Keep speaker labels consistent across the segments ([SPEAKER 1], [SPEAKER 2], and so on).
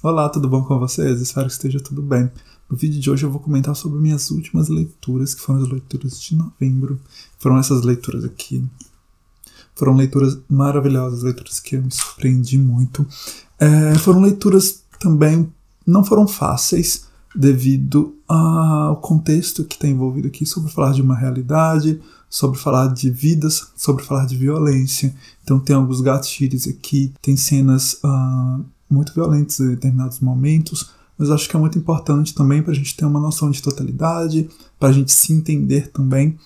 [SPEAKER 1] Olá, tudo bom com vocês? Espero que esteja tudo bem. No vídeo de hoje eu vou comentar sobre minhas últimas leituras, que foram as leituras de novembro. Foram essas leituras aqui. Foram leituras maravilhosas, leituras que eu me surpreendi muito. Foram leituras também, não foram fáceis, devido ao contexto que está envolvido aqui, sobre falar de uma realidade, sobre falar de vidas, sobre falar de violência. Então tem alguns gatilhos aqui, tem cenas muito violentas em determinados momentos, mas acho que é muito importante também para a gente ter uma noção de totalidade, para a gente se entender também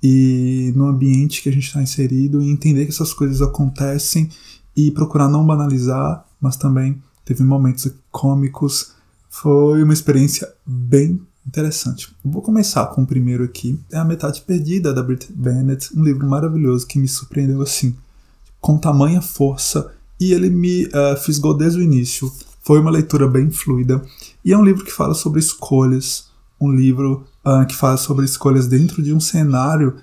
[SPEAKER 1] e no ambiente que a gente está inserido e entender que essas coisas acontecem e procurar não banalizar, mas também teve momentos cômicos. Foi uma experiência bem interessante. Eu vou começar com o primeiro aqui, é A Metade Perdida, da Brit Bennett, um livro maravilhoso que me surpreendeu assim, com tamanha força, e ele me fisgou desde o início. Foi uma leitura bem fluida, e é um livro que fala sobre escolhas, um livro que fala sobre escolhas dentro de um cenário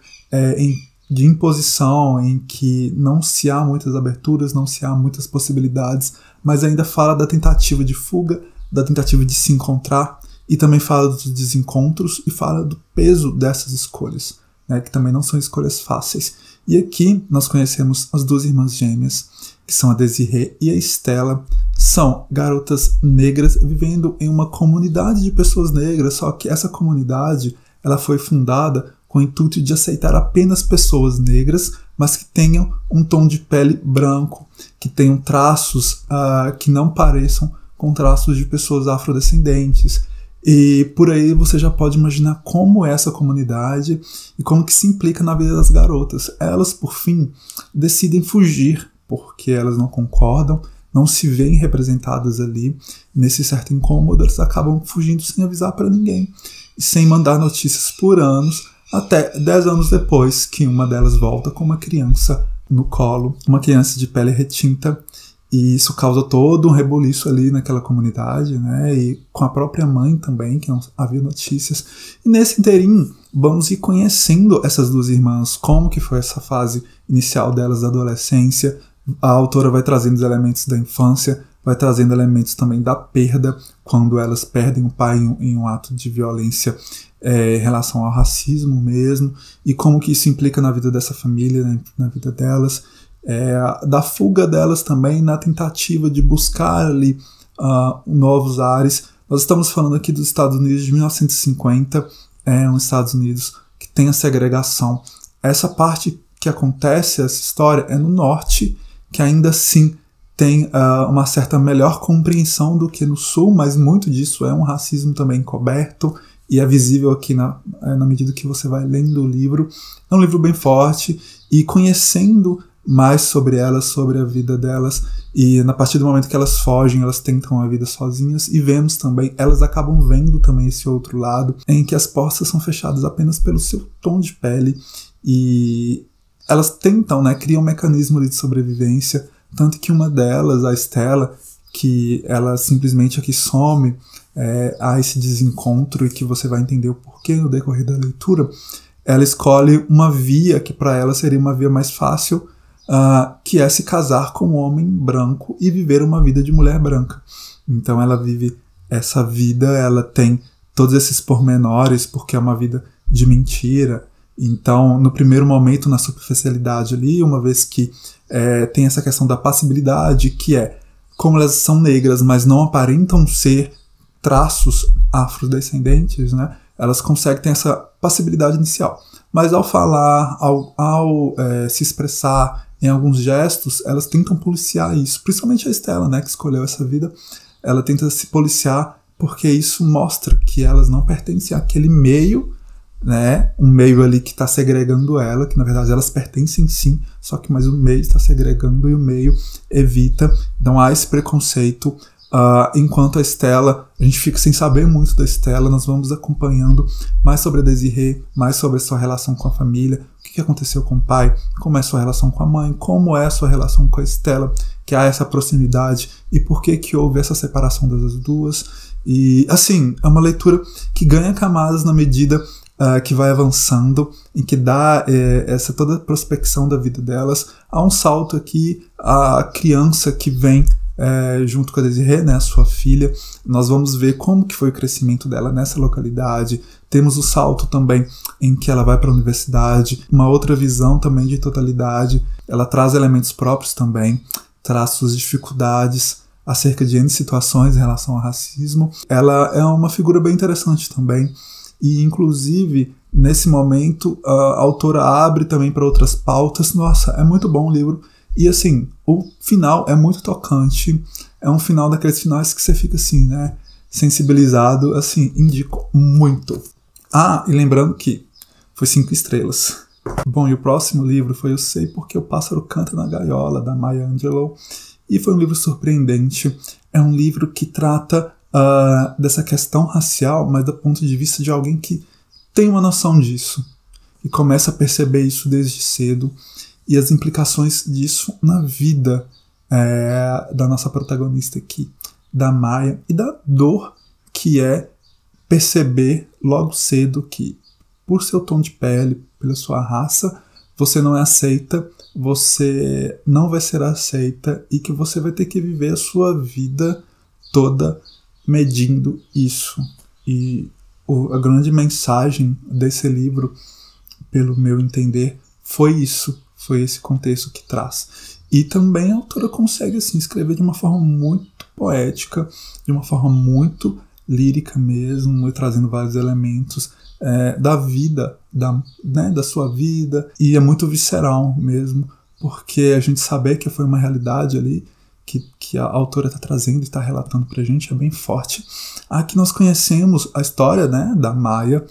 [SPEAKER 1] de imposição, em que não se há muitas aberturas, não se há muitas possibilidades, mas ainda fala da tentativa de fuga, da tentativa de se encontrar, e também fala dos desencontros e fala do peso dessas escolhas, né, que também não são escolhas fáceis. E aqui nós conhecemos as duas irmãs gêmeas, que são a Desiree e a Estela. São garotas negras vivendo em uma comunidade de pessoas negras, só que essa comunidade ela foi fundada com o intuito de aceitar apenas pessoas negras, mas que tenham um tom de pele branco, que tenham traços que não pareçam com traços de pessoas afrodescendentes. E por aí você já pode imaginar como é essa comunidade e como que se implica na vida das garotas. Elas, por fim, decidem fugir, porque elas não concordam, não se veem representadas ali. Nesse certo incômodo, elas acabam fugindo sem avisar para ninguém, e sem mandar notícias por anos, até 10 anos depois que uma delas volta com uma criança no colo, uma criança de pele retinta. E isso causa todo um rebuliço ali naquela comunidade, né? E com a própria mãe também, que não havia notícias. E nesse inteirinho, vamos ir conhecendo essas duas irmãs, como que foi essa fase inicial delas da adolescência. A autora vai trazendo os elementos da infância, vai trazendo elementos também da perda, quando elas perdem o pai em um ato de violência em relação ao racismo mesmo, e como que isso implica na vida dessa família, né? Na vida delas. Da fuga delas também, na tentativa de buscar ali novos ares. Nós estamos falando aqui dos Estados Unidos de 1950, os Estados Unidos que tem a segregação. Essa parte que acontece, essa história, é no norte, que ainda assim tem uma certa melhor compreensão do que no sul, mas muito disso é um racismo também encoberto, e é visível aqui na medida que você vai lendo o livro. É um livro bem forte, e conhecendo mais sobre elas, sobre a vida delas, e a partir do momento que elas fogem, elas tentam a vida sozinhas, e vemos também, elas acabam vendo também esse outro lado, em que as portas são fechadas apenas pelo seu tom de pele, e elas tentam, né, criam um mecanismo ali de sobrevivência, tanto que uma delas, a Estela, que ela simplesmente aqui some, há esse desencontro, e que você vai entender o porquê no decorrer da leitura. Ela escolhe uma via que para ela seria uma via mais fácil, que é se casar com um homem branco e viver uma vida de mulher branca. Então ela vive essa vida, ela tem todos esses pormenores, porque é uma vida de mentira. Então, no primeiro momento, na superficialidade ali, uma vez que tem essa questão da passibilidade, que é como elas são negras, mas não aparentam ser traços afrodescendentes, né? Elas conseguem ter essa passibilidade inicial. Mas ao falar, ao se expressar em alguns gestos, elas tentam policiar isso. Principalmente a Estela, né, que escolheu essa vida, ela tenta se policiar porque isso mostra que elas não pertencem àquele meio, né, um meio ali que está segregando ela, que na verdade elas pertencem sim, só que mais o meio está segregando e o meio evita. Então há esse preconceito. Enquanto a Estela, a gente fica sem saber muito da Estela, nós vamos acompanhando mais sobre a Desiree, mais sobre a sua relação com a família, o que aconteceu com o pai, como é a sua relação com a mãe, como é a sua relação com a Estela, que há essa proximidade e por que houve essa separação das duas. E assim, é uma leitura que ganha camadas na medida que vai avançando, em que dá essa toda a prospecção da vida delas. Há um salto aqui, a criança que vem junto com a Desirê, né, a sua filha. Nós vamos ver como que foi o crescimento dela nessa localidade. Temos o salto também em que ela vai para a universidade, uma outra visão também de totalidade. Ela traz elementos próprios também, traz suas dificuldades acerca de N situações em relação ao racismo. Ela é uma figura bem interessante também. E, inclusive, nesse momento, a autora abre também para outras pautas. Nossa, é muito bom o livro. E, assim, o final é muito tocante. É um final daqueles finais que você fica, assim, né, sensibilizado. Assim, indico muito. Ah, e lembrando que foi 5 estrelas. Bom, e o próximo livro foi Eu Sei Porque o Pássaro Canta na Gaiola, da Maya Angelou. E foi um livro surpreendente. É um livro que trata dessa questão racial, mas do ponto de vista de alguém que tem uma noção disso e começa a perceber isso desde cedo e as implicações disso na vida da nossa protagonista aqui, da Maya, e da dor que é perceber logo cedo que, por seu tom de pele, pela sua raça, você não é aceita, você não vai ser aceita e que você vai ter que viver a sua vida toda medindo isso. E a grande mensagem desse livro, pelo meu entender, foi isso, foi esse contexto que traz. E também a autora consegue assim, escrever de uma forma muito poética, de uma forma muito lírica mesmo, trazendo vários elementos da vida, da sua vida, e é muito visceral mesmo, porque a gente saber que foi uma realidade ali, que a autora está trazendo e está relatando para a gente, é bem forte. Aqui nós conhecemos a história, né, da Maya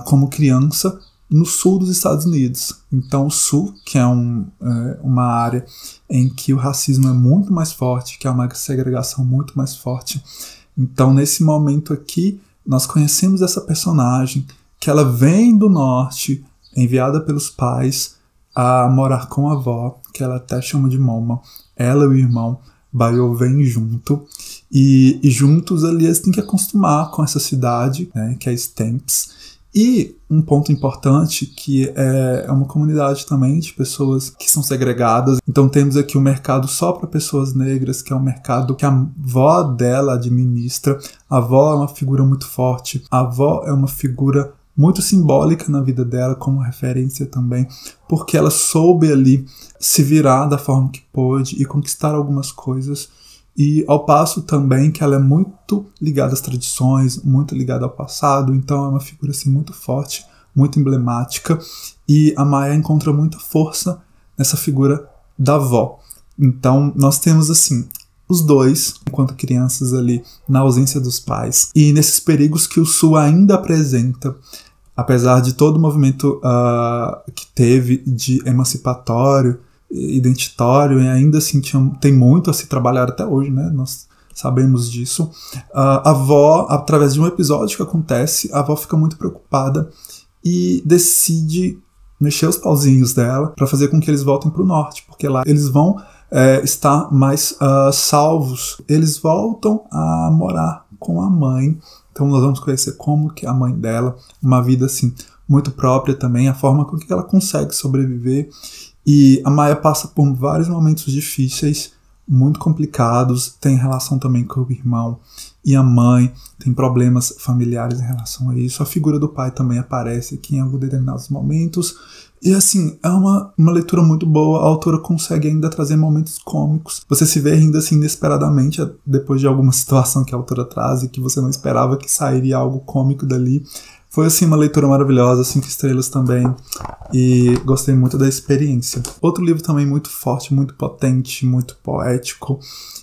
[SPEAKER 1] como criança no sul dos Estados Unidos. Então o sul, que é uma área em que o racismo é muito mais forte, que é uma segregação muito mais forte. Então nesse momento aqui, nós conhecemos essa personagem, que ela vem do norte, enviada pelos pais a morar com a avó, que ela até chama de Moma. Ela e o irmão Bayo vêm junto, e juntos ali eles têm que acostumar com essa cidade, né, que é Stamps. E um ponto importante, que é uma comunidade também de pessoas que são segregadas. Então temos aqui um mercado só para pessoas negras, que é um mercado que a avó dela administra. A avó é uma figura muito forte, a avó é uma figura muito simbólica na vida dela, como referência também, porque ela soube ali se virar da forma que pôde e conquistar algumas coisas, e ao passo também que ela é muito ligada às tradições, muito ligada ao passado, então é uma figura assim, muito forte, muito emblemática, e a Maya encontra muita força nessa figura da avó. Então nós temos assim, os dois, enquanto crianças ali, na ausência dos pais, e nesses perigos que o Sul ainda apresenta, apesar de todo o movimento que teve de emancipatório, identitário, e ainda assim tem muito a se trabalhar até hoje, né? Nós sabemos disso. A avó, através de um episódio que acontece, a avó fica muito preocupada e decide mexer os pauzinhos dela para fazer com que eles voltem para o norte, porque lá eles vão estar mais salvos. Eles voltam a morar com a mãe. Então nós vamos conhecer como que a mãe dela, uma vida assim muito própria também, a forma com que ela consegue sobreviver. E a Maya passa por vários momentos difíceis, muito complicados, tem relação também com o irmão e a mãe, tem problemas familiares em relação a isso. A figura do pai também aparece aqui em alguns determinados momentos. E assim, é uma leitura muito boa, a autora consegue ainda trazer momentos cômicos. Você se vê rindo assim inesperadamente depois de alguma situação que a autora traz e que você não esperava que sairia algo cômico dali. Foi assim uma leitura maravilhosa, 5 estrelas também, e gostei muito da experiência. Outro livro também muito forte, muito potente, muito poético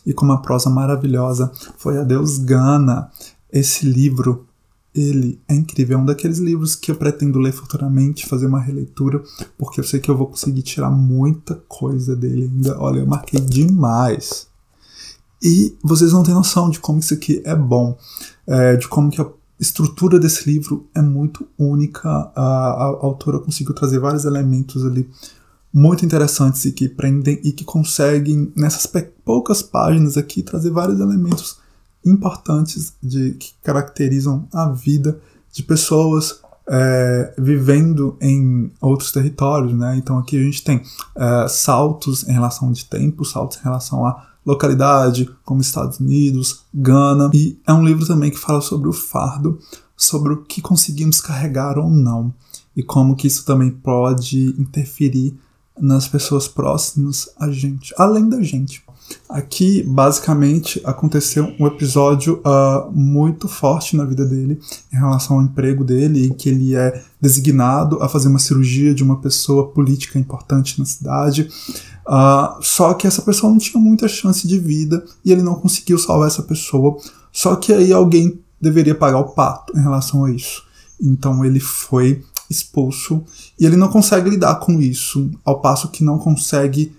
[SPEAKER 1] e com uma prosa maravilhosa foi Adeus Gana. Esse livro, ele é incrível, é um daqueles livros que eu pretendo ler futuramente, fazer uma releitura, porque eu sei que eu vou conseguir tirar muita coisa dele ainda. Olha, eu marquei demais. E vocês não têm noção de como isso aqui é bom, de como que a estrutura desse livro é muito única. A autora conseguiu trazer vários elementos ali muito interessantes e que prendem e que conseguem, nessas poucas páginas aqui, trazer vários elementos importantes que caracterizam a vida de pessoas vivendo em outros territórios, né? Então aqui a gente tem saltos em relação de tempo, saltos em relação a localidade, como Estados Unidos, Gana. E é um livro também que fala sobre o fardo, sobre o que conseguimos carregar ou não, e como que isso também pode interferir nas pessoas próximas a gente, além da gente. Aqui, basicamente, aconteceu um episódio muito forte na vida dele, em relação ao emprego dele, em que ele é designado a fazer uma cirurgia de uma pessoa política importante na cidade, só que essa pessoa não tinha muita chance de vida, e ele não conseguiu salvar essa pessoa, só que aí alguém deveria pagar o pato em relação a isso. Então ele foi expulso, e ele não consegue lidar com isso, ao passo que não consegue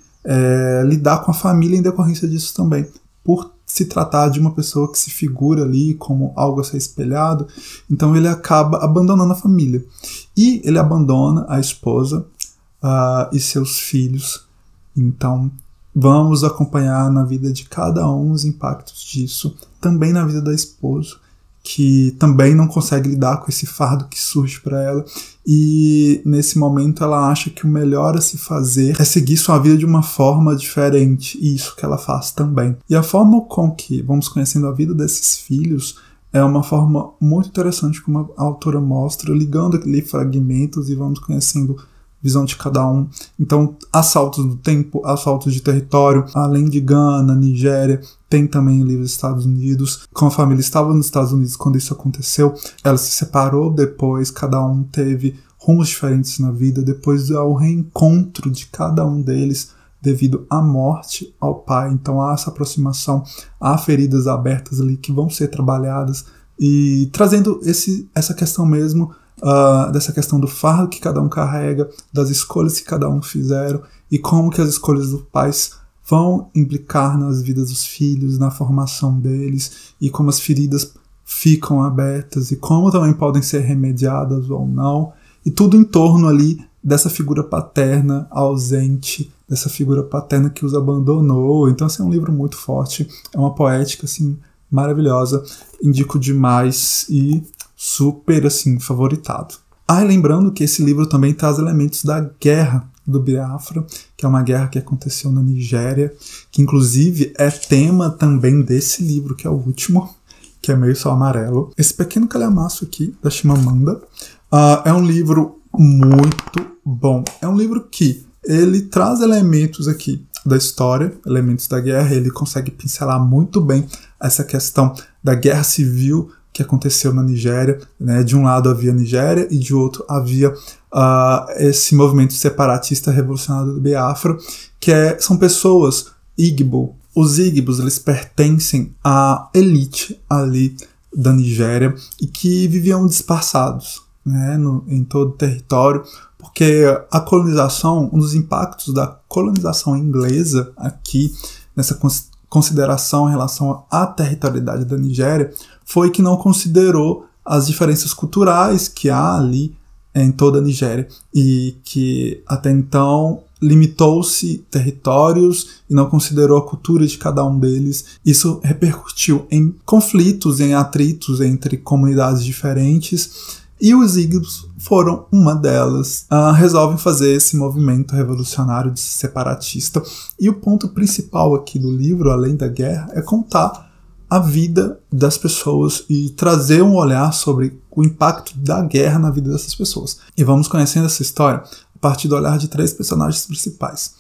[SPEAKER 1] lidar com a família em decorrência disso também, por se tratar de uma pessoa que se figura ali como algo a ser espelhado. Então ele acaba abandonando a família, e ele abandona a esposa e seus filhos. Então vamos acompanhar na vida de cada um os impactos disso, também na vida da esposa, que também não consegue lidar com esse fardo que surge para ela, e nesse momento ela acha que o melhor a se fazer é seguir sua vida de uma forma diferente, e isso que ela faz também. E a forma com que vamos conhecendo a vida desses filhos é uma forma muito interessante, como a autora mostra, ligando ali fragmentos e vamos conhecendo a visão de cada um. Então, há saltos do tempo, há saltos de território, além de Gana, Nigéria, tem também ali os Estados Unidos. Como a família estava nos Estados Unidos quando isso aconteceu, ela se separou depois, cada um teve rumos diferentes na vida, depois ao reencontro de cada um deles devido à morte ao pai. Então há essa aproximação, há feridas abertas ali que vão ser trabalhadas, e trazendo essa questão mesmo, dessa questão do fardo que cada um carrega, das escolhas que cada um fizeram, e como que as escolhas dos pais vão implicar nas vidas dos filhos, na formação deles, e como as feridas ficam abertas, e como também podem ser remediadas ou não, e tudo em torno ali dessa figura paterna ausente, dessa figura paterna que os abandonou. Então, assim, é um livro muito forte, é uma poética, assim, maravilhosa, indico demais e super, assim, favoritado. E lembrando que esse livro também traz elementos da guerra do Biafra, que é uma guerra que aconteceu na Nigéria, que inclusive é tema também desse livro, que é o último, que é meio só amarelo. Esse pequeno calhamaço aqui, da Chimamanda, é um livro muito bom. É um livro que ele traz elementos aqui da história, elementos da guerra, ele consegue pincelar muito bem essa questão da guerra civil que aconteceu na Nigéria, né? De um lado havia a Nigéria e de outro havia esse movimento separatista revolucionário do Biafra, que são pessoas Igbo. Os Igbos, eles pertencem à elite ali da Nigéria e que viviam dispersados, né, em todo o território, porque a colonização, um dos impactos da colonização inglesa aqui, nessa consideração em relação à territorialidade da Nigéria, foi que não considerou as diferenças culturais que há ali em toda a Nigéria, e que até então limitou-se territórios e não considerou a cultura de cada um deles. Isso repercutiu em conflitos, em atritos entre comunidades diferentes, e os Igbos foram uma delas. Resolvem fazer esse movimento revolucionário separatista, e o ponto principal aqui do livro, além da guerra, é contar a vida das pessoas e trazer um olhar sobre o impacto da guerra na vida dessas pessoas. E vamos conhecendo essa história a partir do olhar de 3 personagens principais.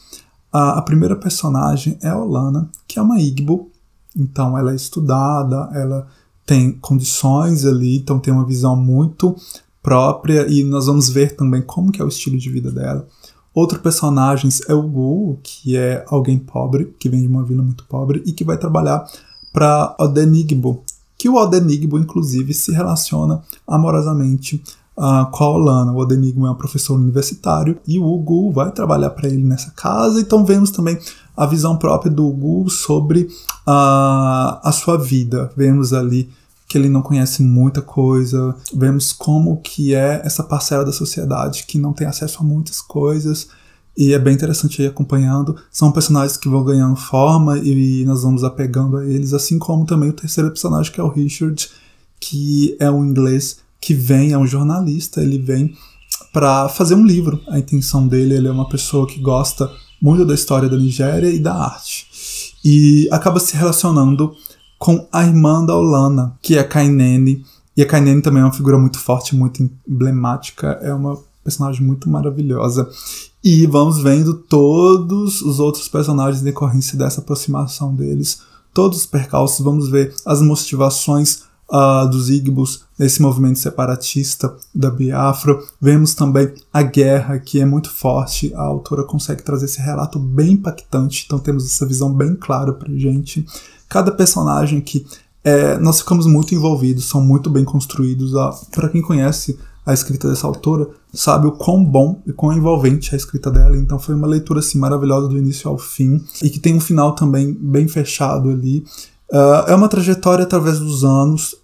[SPEAKER 1] A primeira personagem é a Olana, que é uma Igbo, então ela é estudada, ela tem condições ali, então tem uma visão muito própria, e nós vamos ver também como que é o estilo de vida dela. Outro personagem é o Gu, que é alguém pobre, que vem de uma vila muito pobre e que vai trabalhar para Odenigbo, que o Odenigbo, inclusive, se relaciona amorosamente com a Olana. O Odenigbo é um professor universitário e o Ugu vai trabalhar para ele nessa casa. Então vemos também a visão própria do Ugu sobre a sua vida. Vemos ali que ele não conhece muita coisa, vemos como que é essa parcela da sociedade que não tem acesso a muitas coisas. E é bem interessante ir acompanhando. São personagens que vão ganhando forma e nós vamos apegando a eles, assim como também o terceiro personagem, que é o Richard, que é um inglês que vem, é um jornalista, ele vem para fazer um livro. A intenção dele, ele é uma pessoa que gosta muito da história da Nigéria e da arte. e acaba se relacionando com a irmã da Olanna, que é a Kainene. E a Kainene também é uma figura muito forte, muito emblemática, é uma personagem muito maravilhosa. E vamos vendo todos os outros personagens em decorrência dessa aproximação deles, todos os percalços, vamos ver as motivações dos Igbos nesse movimento separatista da Biafra. Vemos também a guerra, que é muito forte, a autora consegue trazer esse relato bem impactante, então temos essa visão bem clara pra gente. Cada personagem aqui, nós ficamos muito envolvidos, são muito bem construídos. Para quem conhece a escrita dessa autora, sabe o quão bom e quão envolvente é a escrita dela, então foi uma leitura assim, maravilhosa do início ao fim, e que tem um final também bem fechado ali. É uma trajetória através dos anos,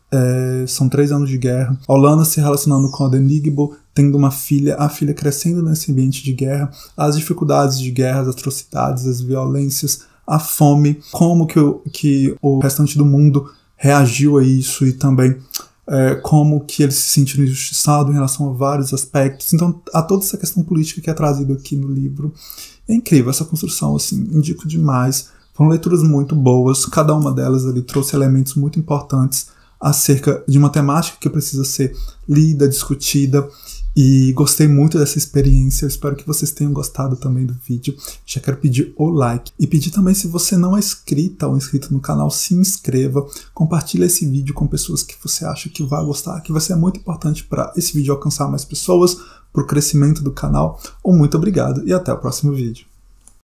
[SPEAKER 1] são 3 anos de guerra, a Olanna se relacionando com a Denigbo, tendo uma filha, a filha crescendo nesse ambiente de guerra, as dificuldades de guerra, as atrocidades, as violências, a fome, como que o restante do mundo reagiu a isso, e também como que ele se sentiu injustiçado em relação a vários aspectos. Então, há toda essa questão política que é trazida aqui no livro. É incrível essa construção, assim, indico demais. Foram leituras muito boas, cada uma delas ali trouxe elementos muito importantes acerca de uma temática que precisa ser lida, discutida, e gostei muito dessa experiência. Eu espero que vocês tenham gostado também do vídeo. Já quero pedir o like e pedir também, se você não é inscrita ou inscrito no canal, se inscreva, compartilhe esse vídeo com pessoas que você acha que vai gostar, que vai ser muito importante para esse vídeo alcançar mais pessoas, para o crescimento do canal. Muito obrigado e até o próximo vídeo.